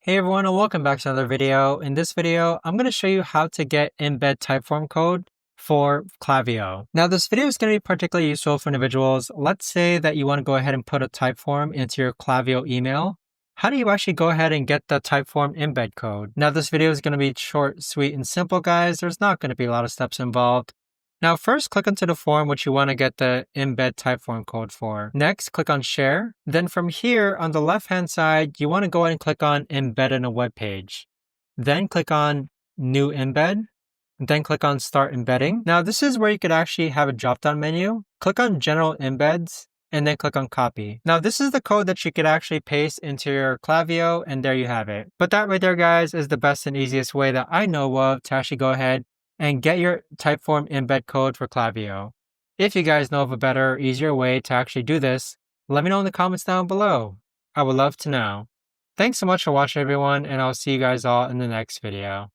Hey everyone, and welcome back to another video. In this video, I'm going to show you how to get embed typeform code for Klaviyo. Now, this video is going to be particularly useful for individuals. Let's say that you want to go ahead and put a typeform into your Klaviyo email. How do you actually go ahead and get the typeform embed code? Now, this video is going to be short, sweet, and simple, guys. There's not going to be a lot of steps involved. Now, first click onto the form which you want to get the embed typeform code for. Next, click on Share. Then from here, on the left-hand side, you want to go ahead and click on Embed in a web page. Then click on New Embed. Then click on Start Embedding. Now, this is where you could actually have a drop-down menu. Click on General Embeds, and then click on Copy. Now, this is the code that you could actually paste into your Klaviyo, and there you have it. But that right there, guys, is the best and easiest way that I know of to actually go ahead and get your Typeform embed code for Klaviyo. If you guys know of a better, easier way to actually do this, let me know in the comments down below. I would love to know. Thanks so much for watching, everyone, and I'll see you guys all in the next video.